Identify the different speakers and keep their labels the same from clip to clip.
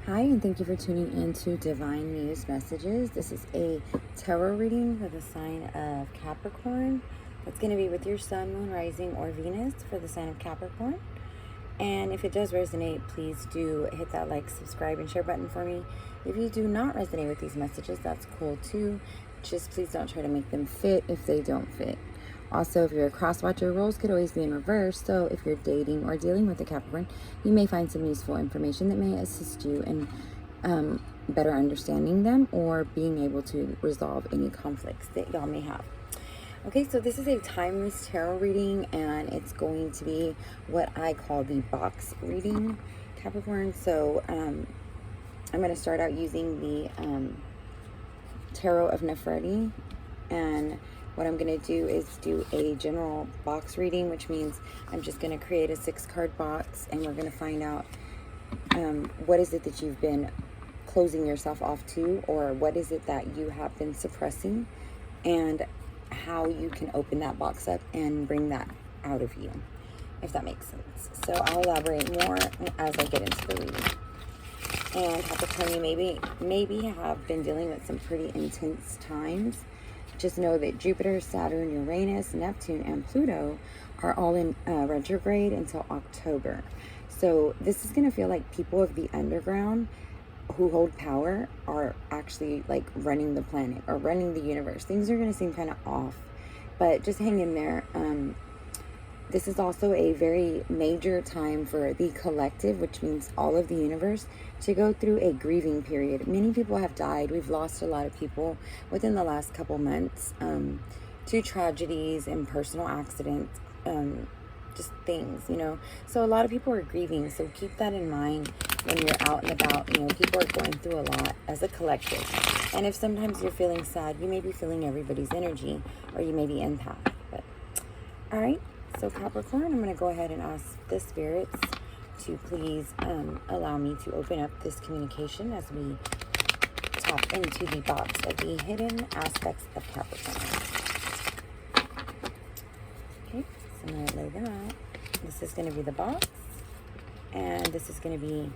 Speaker 1: Hi, and thank you for tuning in to Divine Muse Messages. This is a tarot reading for the sign of Capricorn. That's going to be with your Sun, Moon, Rising, or Venus for the sign of Capricorn. And if it does resonate, please do hit that like, subscribe, and share button for me. If you do not resonate with these messages, that's cool too. Just please don't try to make them fit if they don't fit. Also, if you're a cross-watcher, roles could always be in reverse. So if you're dating or dealing with a Capricorn, you may find some useful information that may assist you in better understanding them or being able to resolve any conflicts that y'all may have. Okay, so this is a timeless tarot reading, and it's going to be what I call the box reading, Capricorn. So I'm going to start out using the Tarot of Nefertiti, and what I'm going to do is do a general box reading, which means I'm just going to create a 6-card box, and we're going to find out what is it that you've been closing yourself off to, or what is it that you have been suppressing, and how you can open that box up and bring that out of you, if that makes sense. So I'll elaborate more as I get into the reading. And Capricorn, you maybe have been dealing with some pretty intense times. Just know that Jupiter, Saturn, Uranus, Neptune, and Pluto are all in retrograde until October. So this is going to feel like people of the underground who hold power are actually like running the planet or running the universe. Things are going to seem kind of off, but just hang in there. This is also a very major time for the collective, which means all of the universe, to go through a grieving period. Many people have died. We've lost a lot of people within the last couple months to tragedies and personal accidents, just things, So a lot of people are grieving. So keep that in mind when you're out and about. People are going through a lot as a collective. And if sometimes you're feeling sad, you may be feeling everybody's energy, or you may be empath. But all right. So Capricorn, I'm going to go ahead and ask the spirits to please allow me to open up this communication as we tap into the box of the hidden aspects of Capricorn. Okay, so I'm going to lay them out. This is going to be the box, and this is going to be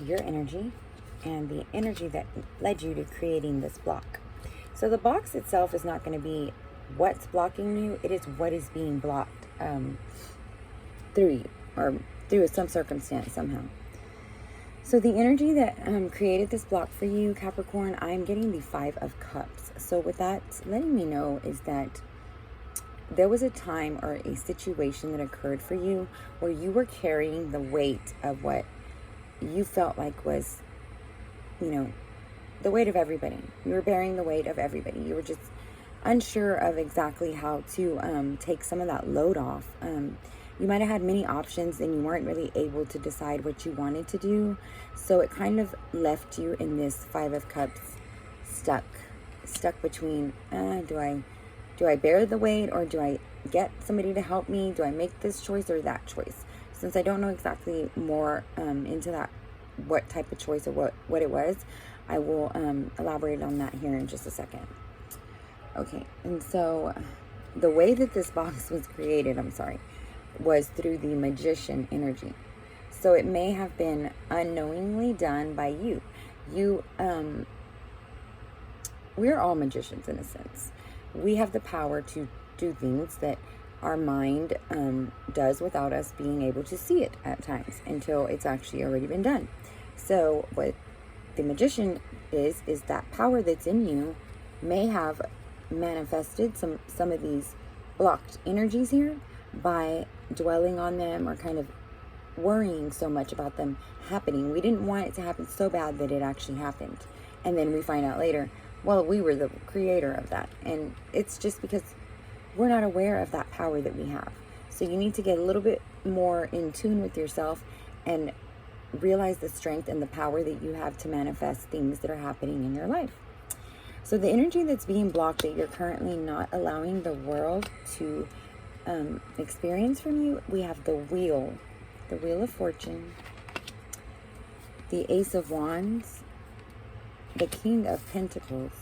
Speaker 1: your energy and the energy that led you to creating this block. So the box itself is not going to be what's blocking you, it is what is being blocked through you, or through some circumstance somehow. So the energy that created this block for you, Capricorn, I'm getting the 5 of Cups. So what that's letting me know is that there was a time or a situation that occurred for you where you were carrying the weight of what you felt like was, the weight of everybody. You were bearing the weight of everybody. You were just unsure of exactly how to take some of that load off. You might have had many options and you weren't really able to decide what you wanted to do. So it kind of left you in this 5 of Cups stuck between, do I bear the weight, or do I get somebody to help me? Do I make this choice or that choice? Since I don't know exactly more into that, what type of choice or what it was, I will elaborate on that here in just a second. Okay, and so the way that this box was created, was through the Magician energy. So it may have been unknowingly done by you. We're all magicians in a sense. We have the power to do things that our mind does without us being able to see it at times until it's actually already been done. So what the Magician is that power that's in you may have manifested some of these blocked energies here by dwelling on them or kind of worrying so much about them happening. We didn't want it to happen so bad that it actually happened, and then we find out later, well, we were the creator of that. And it's just because we're not aware of that power that we have. So you need to get a little bit more in tune with yourself and realize the strength and the power that you have to manifest things that are happening in your life. So the energy that's being blocked, that you're currently not allowing the world to experience from you, we have the Wheel of Fortune, the Ace of Wands, the King of Pentacles,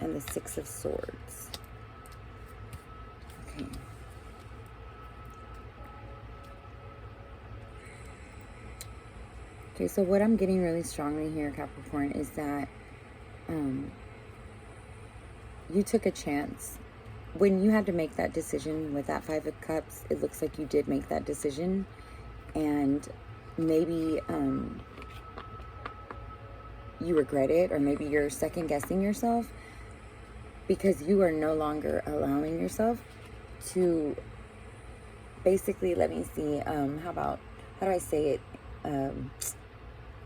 Speaker 1: and the 6 of Swords. Okay. Okay, so what I'm getting really strongly here, Capricorn, is that you took a chance. When you had to make that decision with that Five of Cups, it looks like you did make that decision. And maybe you regret it, or maybe you're second guessing yourself because you are no longer allowing yourself to basically, let me see, how do I say it?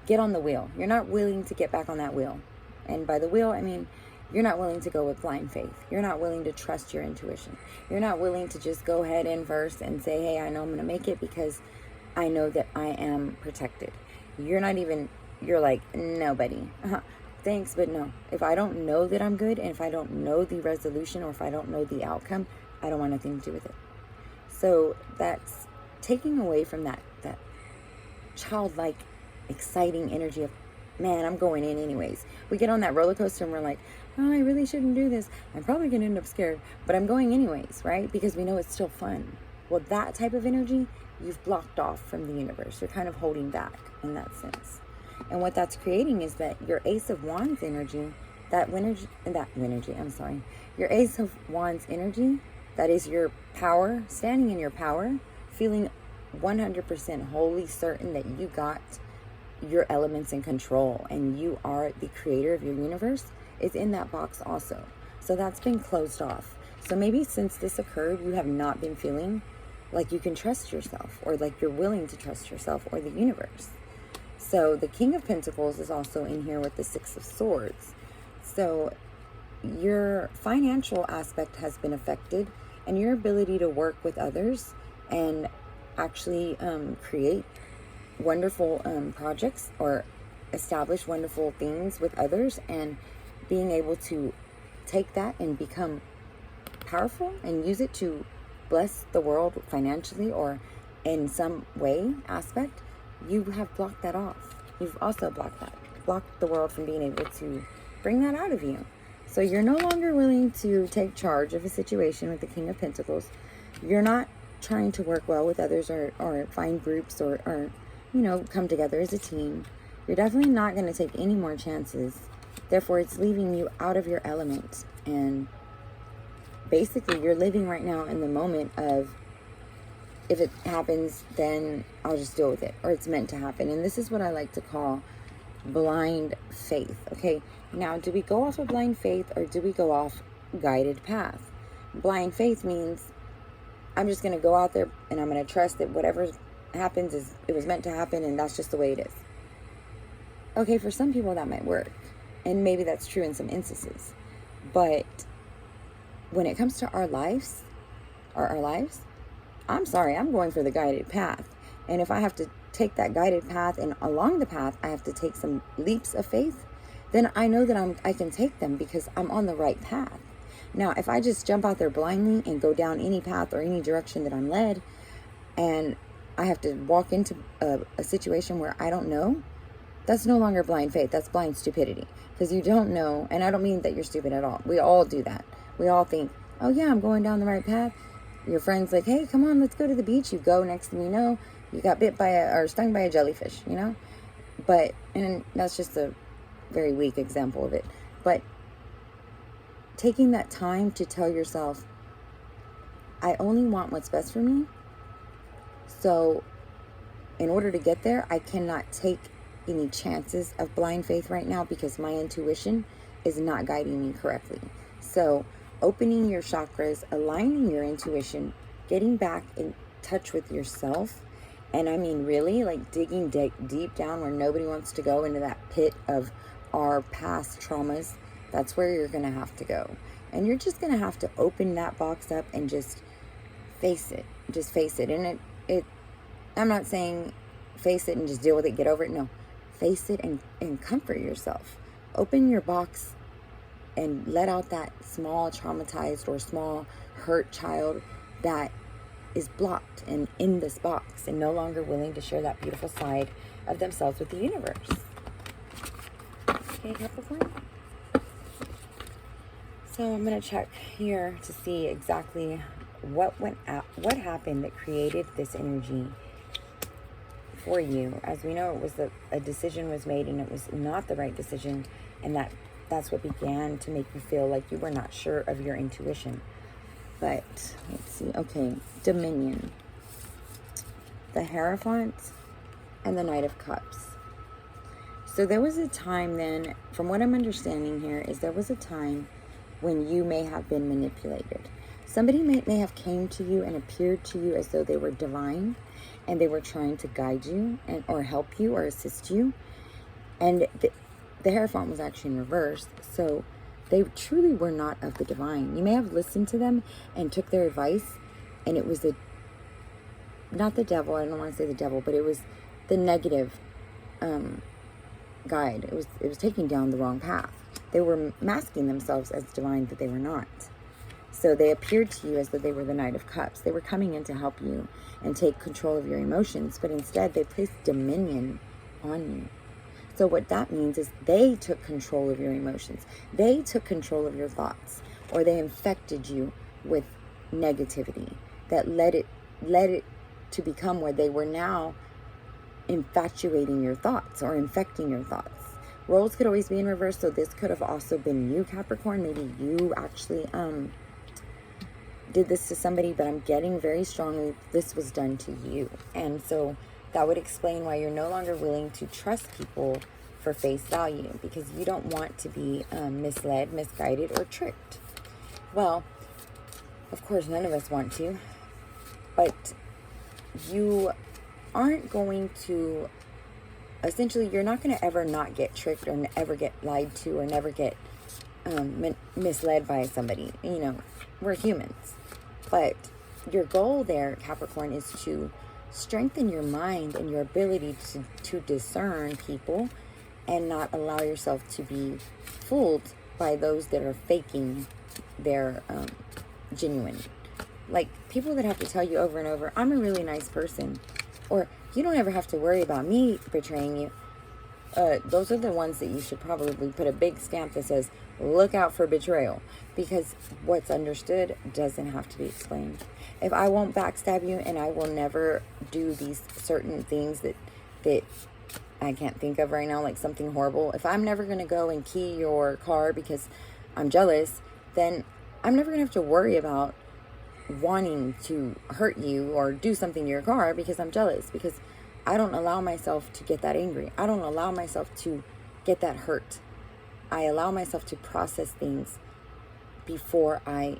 Speaker 1: Get on the wheel. You're not willing to get back on that wheel. And by the wheel, I mean, you're not willing to go with blind faith. You're not willing to trust your intuition. You're not willing to just go head in first and say, hey, I know I'm going to make it because I know that I am protected. You're like, nobody. Thanks, but no. If I don't know that I'm good, and if I don't know the resolution, or if I don't know the outcome, I don't want nothing to do with it. So that's taking away from that childlike, exciting energy of, man, I'm going in anyways. We get on that roller coaster and we're like, oh, I really shouldn't do this. I'm probably going to end up scared, but I'm going anyways, right? Because we know it's still fun. Well, that type of energy, you've blocked off from the universe. You're kind of holding back in that sense. And what that's creating is that your Ace of Wands energy, your Ace of Wands energy, that is your power, standing in your power, feeling 100% wholly certain that you got your elements in control and you are the creator of your universe, is in that box also. So that's been closed off. So maybe since this occurred, you have not been feeling like you can trust yourself, or like you're willing to trust yourself or the universe. So the King of Pentacles is also in here with the Six of Swords. So your financial aspect has been affected, and your ability to work with others and actually create wonderful projects or establish wonderful things with others, and being able to take that and become powerful and use it to bless the world financially or in some way aspect, you have blocked that off. You've also blocked the world from being able to bring that out of you. So you're no longer willing to take charge of a situation with the King of Pentacles. You're not trying to work well with others or find groups or come together as a team. You're definitely not going to take any more chances. Therefore, it's leaving you out of your element. And basically, you're living right now in the moment of, if it happens, then I'll just deal with it. Or it's meant to happen. And this is what I like to call blind faith. Okay, now do we go off of blind faith, or do we go off guided path? Blind faith means I'm just going to go out there and I'm going to trust that whatever happens it was meant to happen, and that's just the way it is. Okay, for some people that might work, and maybe that's true in some instances, but when it comes to our lives, I'm sorry, I'm going for the guided path. And if I have to take that guided path, and along the path I have to take some leaps of faith, then I know that I can take them because I'm on the right path. Now, if I just jump out there blindly and go down any path or any direction that I'm led, and I have to walk into a situation where I don't know, that's no longer blind faith. That's blind stupidity, because you don't know. And I don't mean that you're stupid at all. We all do that. We all think, oh yeah, I'm going down the right path. Your friend's like, hey, come on, let's go to the beach. You go, next thing you know, you got bit by or stung by a jellyfish, But, and that's just a very weak example of it. But taking that time to tell yourself, I only want what's best for me. So in order to get there, I cannot take any chances of blind faith right now because my intuition is not guiding me correctly. So opening your chakras, aligning your intuition, getting back in touch with yourself. And I mean, really, like digging deep down where nobody wants to go, into that pit of our past traumas. That's where you're going to have to go. And you're just going to have to open that box up and just face it. Just face it. And I'm not saying face it and just deal with it, get over it. No, face it and comfort yourself. Open your box and let out that small traumatized or small hurt child that is blocked and in this box and no longer willing to share that beautiful side of themselves with the universe. Okay, Capricorn? So I'm going to check here to see exactly what happened that created this energy for you. As we know, it was a decision was made and it was not the right decision, and that's what began to make you feel like you were not sure of your intuition. But let's see. Okay, Dominion, the Hierophant, and the Knight of Cups. So there was a time then, from what I'm understanding here, is there was a time when you may have been manipulated. Somebody may have came to you and appeared to you as though they were divine, and they were trying to guide you or help you or assist you. And the Hierophant was actually in reverse. So they truly were not of the divine. You may have listened to them and took their advice, and it was not the devil, I don't want to say the devil, but it was the negative guide. It was taking down the wrong path. They were masking themselves as divine, but they were not. So they appeared to you as though they were the Knight of Cups. They were coming in to help you and take control of your emotions, but instead they placed dominion on you. So what that means is they took control of your emotions. They took control of your thoughts, or they infected you with negativity that led it to become where they were now infatuating your thoughts or infecting your thoughts. Roles could always be in reverse, so this could have also been you, Capricorn. Maybe you actually did this to somebody, but I'm getting very strongly this was done to you. And so that would explain why you're no longer willing to trust people for face value, because you don't want to be misled, misguided, or tricked. Well, of course, none of us want to, but you aren't going to, essentially, you're not going to ever not get tricked or ever get lied to or never get misled by somebody. You know, we're humans. But your goal there, Capricorn, is to strengthen your mind and your ability to discern people and not allow yourself to be fooled by those that are faking their genuine. Like people that have to tell you over and over, I'm a really nice person, or you don't ever have to worry about me betraying you. Those are the ones that you should probably put a big stamp that says, look out for betrayal, because what's understood doesn't have to be explained. If I won't backstab you and I will never do these certain things that I can't think of right now, like something horrible, if I'm never going to go and key your car because I'm jealous, then I'm never going to have to worry about wanting to hurt you or do something to your car because I'm jealous, because I don't allow myself to get that angry. I don't allow myself to get that hurt. I allow myself to process things before I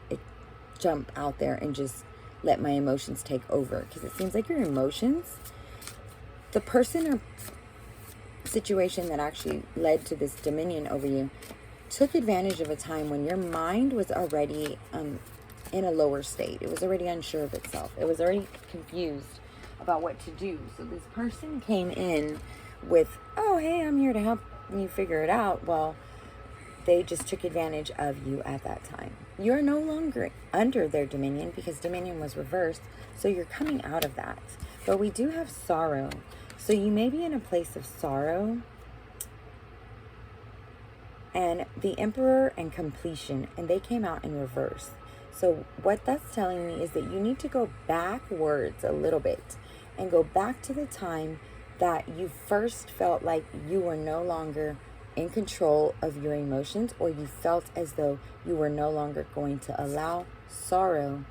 Speaker 1: jump out there and just let my emotions take over. Because it seems like your emotions, the person or situation that actually led to this dominion over you, took advantage of a time when your mind was already in a lower state. It was already unsure of itself. It was already confused about what to do. So this person came in with, oh, hey, I'm here to help you figure it out. Well, they just took advantage of you at that time. You're no longer under their dominion because dominion was reversed. So you're coming out of that. But we do have sorrow. So you may be in a place of sorrow. And the Emperor and completion, and they came out in reverse. So what that's telling me is that you need to go backwards a little bit and go back to the time that you first felt like you were no longer in control of your emotions, or you felt as though you were no longer going to allow sorrow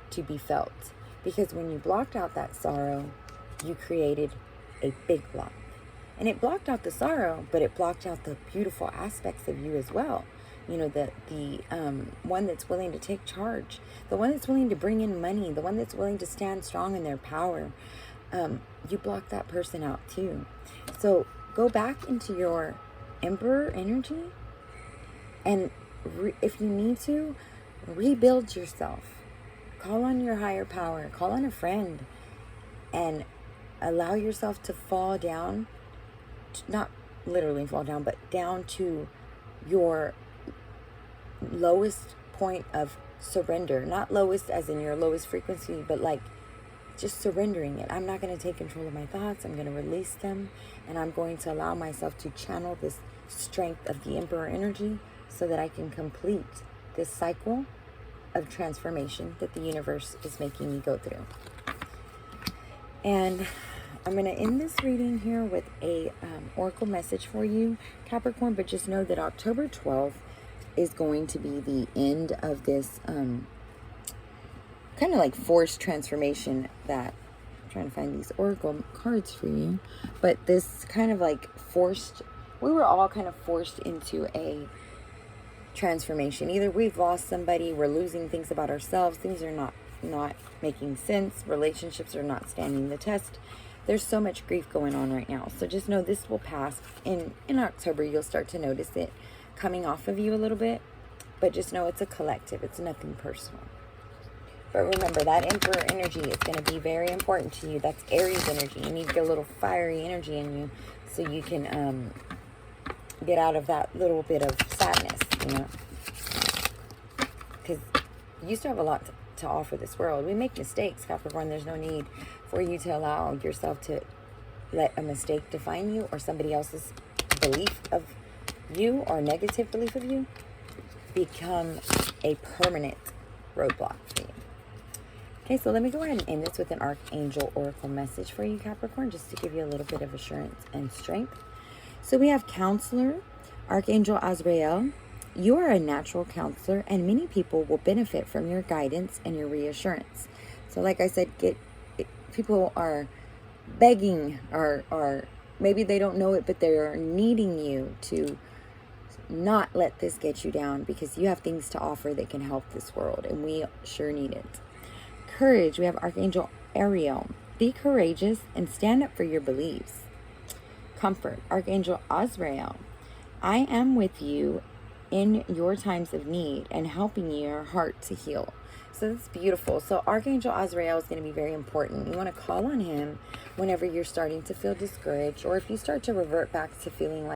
Speaker 1: to be felt. Because when you blocked out that sorrow, you created a big block. And it blocked out the sorrow, but it blocked out the beautiful aspects of you as well. You know, the one that's willing to take charge, the one that's willing to bring in money, the one that's willing to stand strong in their power. You block that person out too. So go back into your Emperor energy, and if you need to, rebuild yourself. Call on your higher power. Call on a friend, and allow yourself to fall down. Not literally fall down, but down to your lowest point of surrender. Not lowest as in your lowest frequency, but like just surrendering it. I'm not going to take control of my thoughts. I'm going to release them, and I'm going to allow myself to channel this strength of the Emperor energy so that I can complete this cycle of transformation that the universe is making me go through. And I'm going to end this reading here with a oracle message for you, Capricorn, but just know that October 12th is going to be the end of this kind of like forced transformation that I'm trying to find these oracle cards for you, but this kind of like forced, we were all kind of forced into a transformation. Either we've lost somebody, we're losing things about ourselves, things are not making sense, relationships are not standing the test. There's so much grief going on right now. So just know this will pass. In October, you'll start to notice it coming off of you a little bit. But just know it's a collective. It's nothing personal. But remember, that Emperor energy is going to be very important to you. That's Aries energy. You need to get a little fiery energy in you so you can get out of that little bit of sadness, you know. Because you still have a lot to offer this world. We make mistakes, Capricorn. There's no need for you to allow yourself to let a mistake define you, or somebody else's belief of you or negative belief of you become a permanent roadblock for you. Okay, so let me go ahead and end this with an Archangel Oracle message for you, Capricorn, just to give you a little bit of assurance and strength. So we have Counselor, Archangel Azrael. You are a natural counselor, and many people will benefit from your guidance and your reassurance. So like I said, people are begging, or maybe they don't know it, but they are needing you to not let this get you down, because you have things to offer that can help this world, and we sure need it. Courage, we have Archangel Ariel. Be courageous and stand up for your beliefs. Comfort, Archangel Azrael. I am with you in your times of need and helping your heart to heal. So that's beautiful. So Archangel Azrael is going to be very important. You want to call on him whenever you're starting to feel discouraged, or if you start to revert back to feeling